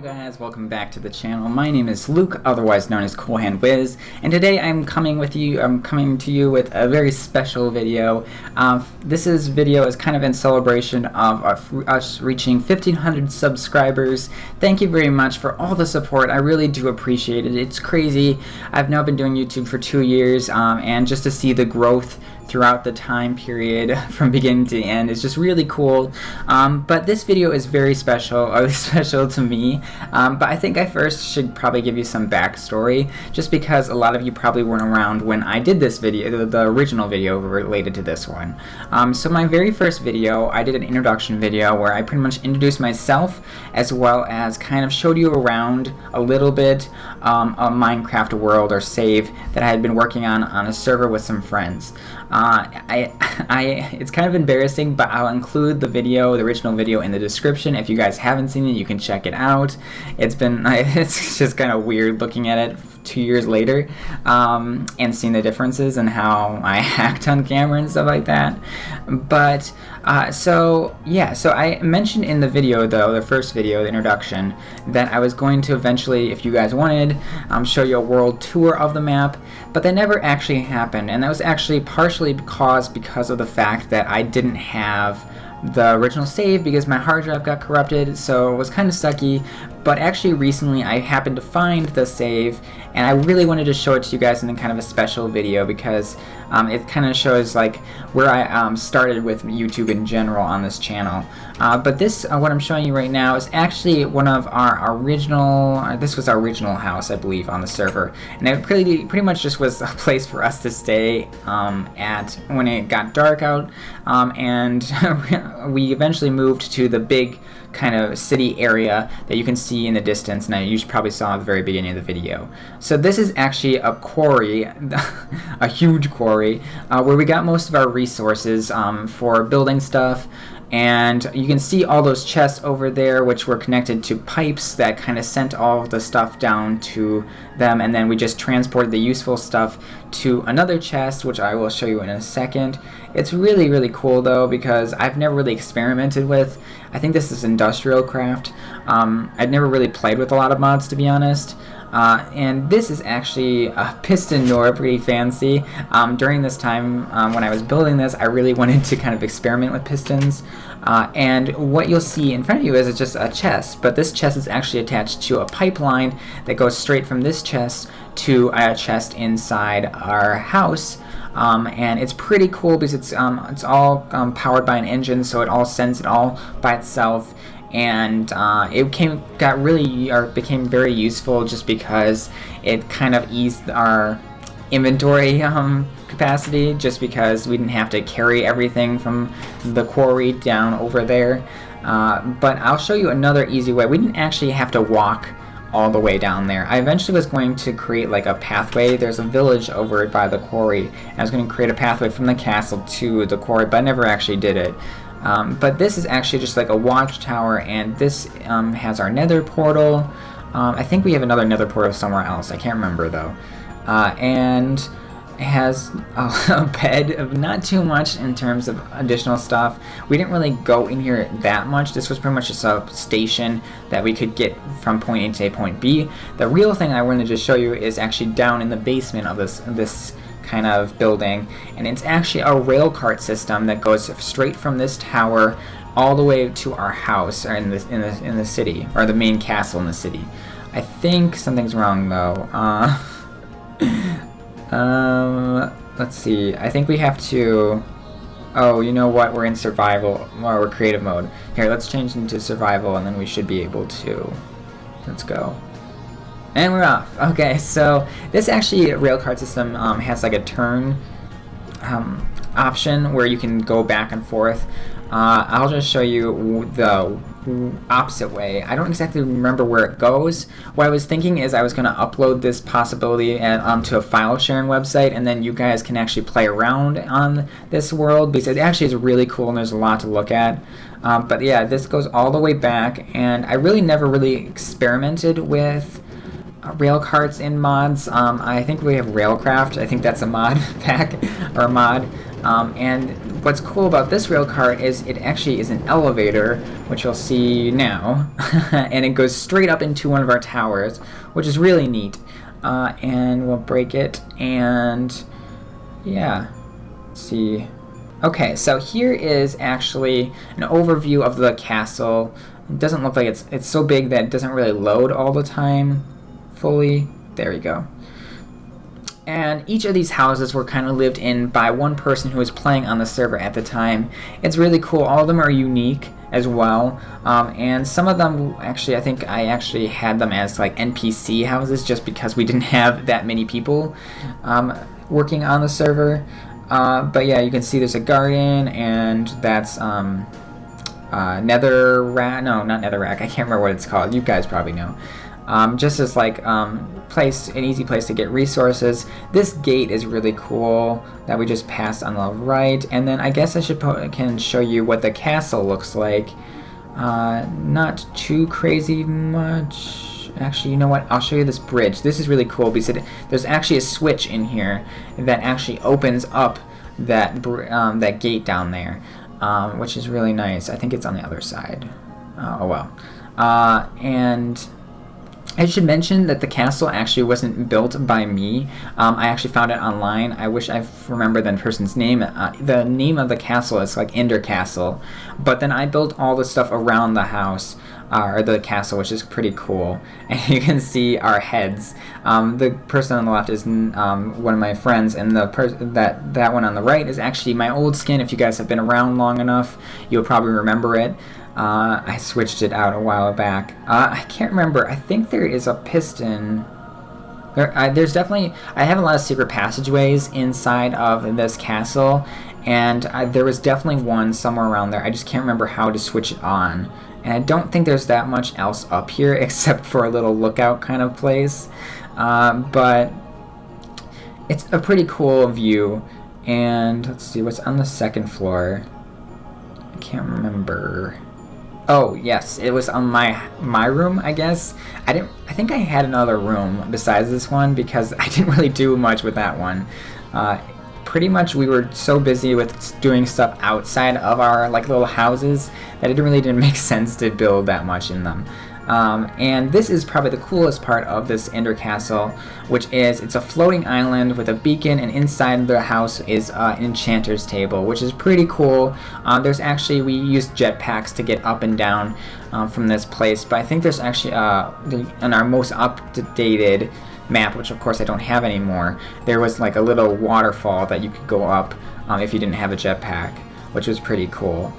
Guys, welcome back to the channel. My name is Luke, otherwise known as CoolHandWiz, and today I'm coming to you with a very special video. This video is kind of in celebration of us reaching 1,500 subscribers. Thank you very much for all the support. I really do appreciate it. It's crazy. I've now been doing YouTube for 2 years, and just to see the growth throughout the time period from beginning to end is just really cool. But this video is very special, or special to me. But I think I first should probably give you some backstory, just because a lot of you probably weren't around when I did this video, the original video related to this one. So my very first video, I did an introduction video where I pretty much introduced myself, as well as kind of showed you around a little bit a Minecraft world or save that I had been working on a server with some friends. It's kind of embarrassing, but I'll include the original video in the description. If you guys haven't seen it, you can check it out. It's just kind of weird looking at it 2 years later, and seeing the differences and how I hacked on camera and stuff like that. But so I mentioned in the video, though, the first video, the introduction, that I was going to eventually, if you guys wanted, show you a world tour of the map, but that never actually happened, and that was actually partially because of the fact that I didn't have the original save because my hard drive got corrupted, so it was kind of sucky. But actually recently I happened to find the save, and I really wanted to show it to you guys in kind of a special video because it kind of shows like where I started with YouTube in general on this channel. But this, what I'm showing you right now, is actually one of our original, this was our original house, I believe, on the server. And it pretty much just was a place for us to stay at when it got dark out. And we eventually moved to the big kind of city area that you can see in the distance, and you probably saw at the very beginning of the video. So this is actually a quarry, a huge quarry, where we got most of our resources for building stuff. And you can see all those chests over there, which were connected to pipes that kind of sent all the stuff down to them, and then we just transported the useful stuff to another chest, which I will show you in a second. It's really, really cool, though, because I've never really experimented with. I think this is industrial craft. I'd never really played with a lot of mods, to be honest. And this is actually a piston door, pretty fancy. During this time, when I was building this, I really wanted to kind of experiment with pistons. And what you'll see in front of you is just a chest, but this chest is actually attached to a pipeline that goes straight from this chest to a chest inside our house. And it's pretty cool because it's all powered by an engine, so it all sends it all by itself. And it became very useful just because it kind of eased our inventory capacity, just because we didn't have to carry everything from the quarry down over there. But I'll show you another easy way. We didn't actually have to walk all the way down there. I eventually was going to create like a pathway. There's a village over by the quarry, and I was going to create a pathway from the castle to the quarry, but I never actually did it. But this is actually just like a watchtower, and this has our nether portal. I think we have another nether portal somewhere else. I can't remember, though. And it has a bed of not too much in terms of additional stuff. We didn't really go in here that much. This was pretty much just a station that we could get from point A to point B. The real thing I wanted to show you is actually down in the basement of this kind of building, and it's actually a rail cart system that goes straight from this tower all the way to our house, or in the city, or the main castle in the city. I think something's wrong, though. Let's see. I think we have to. Oh, you know what? We're in survival, or we're creative mode. Here, let's change into survival, and then we should be able to. Let's go. And we're off. Okay, so this actually railcart system has like a turn option where you can go back and forth. I'll just show you the opposite way. I don't exactly remember where it goes. What I was thinking is I was going to upload this possibility to a file sharing website, and then you guys can actually play around on this world, because it actually is really cool and there's a lot to look at. But yeah, this goes all the way back, and I really never really experimented with rail carts in mods. I think we have Railcraft. I think that's a mod pack or mod. And what's cool about this rail car is it actually is an elevator, which you'll see now, and it goes straight up into one of our towers, which is really neat. And we'll break it, and yeah, let's see. Okay, so here is actually an overview of the castle. It doesn't look like it's so big that it doesn't really load all the time fully. There we go. And each of these houses were kind of lived in by one person who was playing on the server at the time. It's really cool. All of them are unique as well. And some of them, actually, I think I actually had them as like NPC houses just because we didn't have that many people working on the server. But yeah, you can see there's a garden, and that's Netherrack. No, not Netherrack. I can't remember what it's called. You guys probably know. Just as like an easy place to get resources. This gate is really cool that we just passed on the right, and then I guess I can show you what the castle looks like. Not too crazy much. Actually, you know what? I'll show you this bridge. This is really cool because there's actually a switch in here that actually opens up that gate down there, which is really nice. I think it's on the other side. Oh well. And I should mention that the castle actually wasn't built by me. I actually found it online. I wish I remember the person's name. The name of the castle is like Ender Castle, but then I built all the stuff around the house, or the castle, which is pretty cool. And you can see our heads. The person on the left is one of my friends, and that one on the right is actually my old skin. If you guys have been around long enough, you'll probably remember it. I switched it out a while back. I can't remember. I think there is a piston. There's definitely... I have a lot of secret passageways inside of this castle, and there was definitely one somewhere around there. I just can't remember how to switch it on. And I don't think there's that much else up here except for a little lookout kind of place. But it's a pretty cool view. And let's see what's on the second floor. I can't remember. Oh yes, it was on my room, I guess. I think I had another room besides this one because I didn't really do much with that one. Pretty much we were so busy with doing stuff outside of our like little houses that it really didn't make sense to build that much in them. And this is probably the coolest part of this Ender Castle, which is it's a floating island with a beacon, and inside the house is an enchanter's table, which is pretty cool. We used jetpacks to get up and down from this place, but I think there's actually on our most up-to-date map, which of course I don't have anymore, there was like a little waterfall that you could go up if you didn't have a jetpack, which was pretty cool.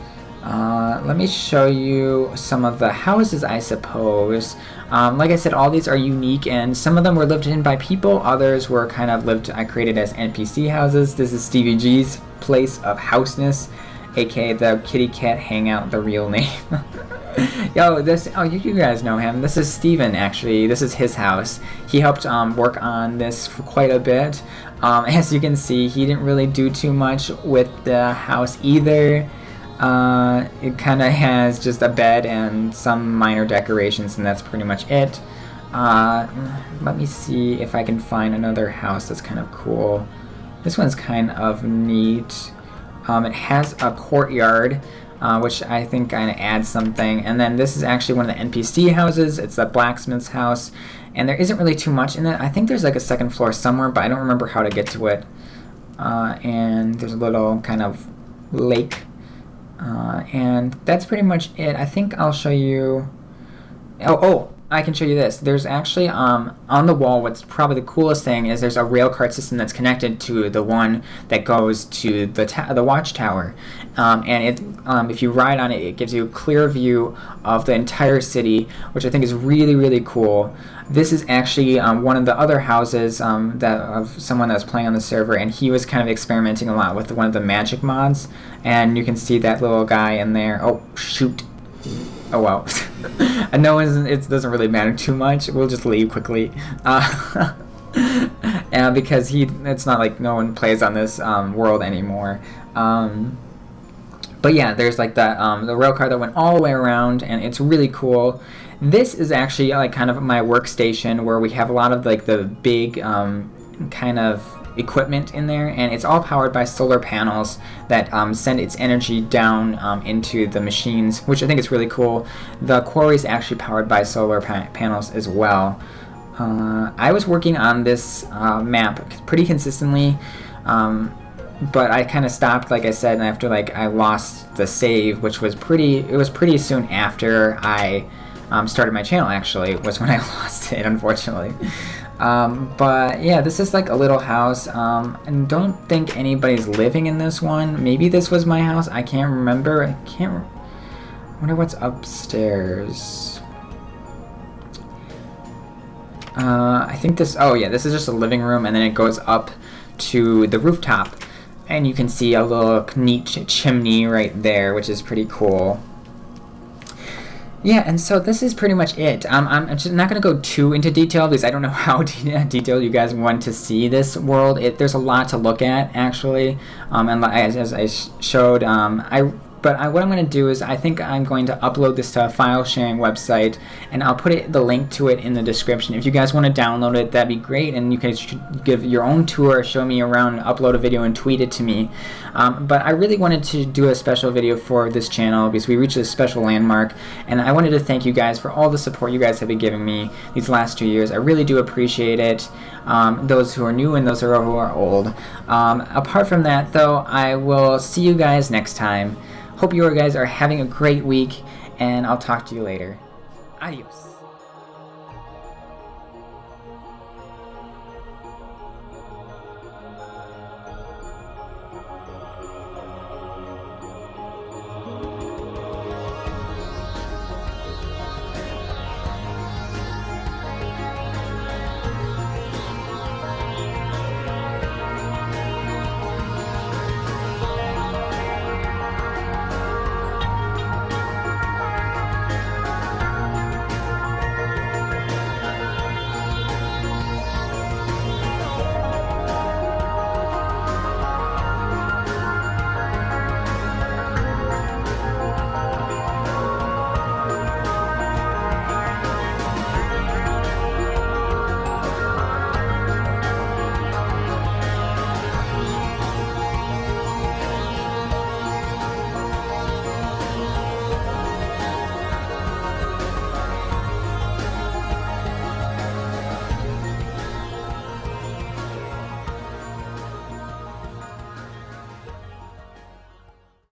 Let me show you some of the houses, I suppose. Like I said, all these are unique, and some of them were lived in by people, others were kind of I created as NPC houses. This is Stevie G's place of houseness, aka the kitty cat hangout, the real name. You guys know him. This is Steven, actually. This is his house. He helped work on this for quite a bit. As you can see, he didn't really do too much with the house either. It kind of has just a bed and some minor decorations, and that's pretty much it. Let me see if I can find another house that's kind of cool. This one's kind of neat. It has a courtyard, which I think kind of adds something. And then this is actually one of the NPC houses. It's the blacksmith's house, and there isn't really too much in it. I think there's like a second floor somewhere, but I don't remember how to get to it. And there's a little kind of lake. And that's pretty much it. I think I'll show you... I can show you this. There's actually, on the wall, what's probably the coolest thing is there's a rail cart system that's connected to the one that goes to the watchtower. And if you ride on it, it gives you a clear view of the entire city, which I think is really, really cool. This is actually one of the other houses of someone that was playing on the server, and he was kind of experimenting a lot with one of the magic mods. And you can see that little guy in there. Oh, shoot. Oh well. It doesn't really matter too much. We'll just leave quickly. Because it's not like no one plays on this world anymore. But yeah, there's like the rail car that went all the way around, and it's really cool. This is actually like kind of my workstation where we have a lot of like the big kind of equipment in there, and it's all powered by solar panels that send its energy down into the machines, which I think is really cool. The quarry is actually powered by solar panels as well. I was working on this map pretty consistently, but I kind of stopped, like I said, after like I lost the save, which was pretty soon after I started my channel. Actually, was when I lost it, unfortunately. But yeah, this is like a little house, and don't think anybody's living in this one. Maybe this was my house. I can't remember. I wonder what's upstairs. I think this. Oh yeah, this is just a living room, and then it goes up to the rooftop, and you can see a little neat chimney right there, which is pretty cool. Yeah, and so this is pretty much it. I'm just not going to go too into detail because I don't know how detailed you guys want to see this world. There's a lot to look at, actually, and as I showed, what I'm going to do is I think I'm going to upload this to a file sharing website, and I'll put the link to it in the description. If you guys want to download it, that'd be great, and you can give your own tour, show me around, upload a video, and tweet it to me. But I really wanted to do a special video for this channel because we reached a special landmark, and I wanted to thank you guys for all the support you guys have been giving me these last 2 years. I really do appreciate it, those who are new and those who are old. Apart from that, though, I will see you guys next time. Hope you guys are having a great week, and I'll talk to you later. Adios.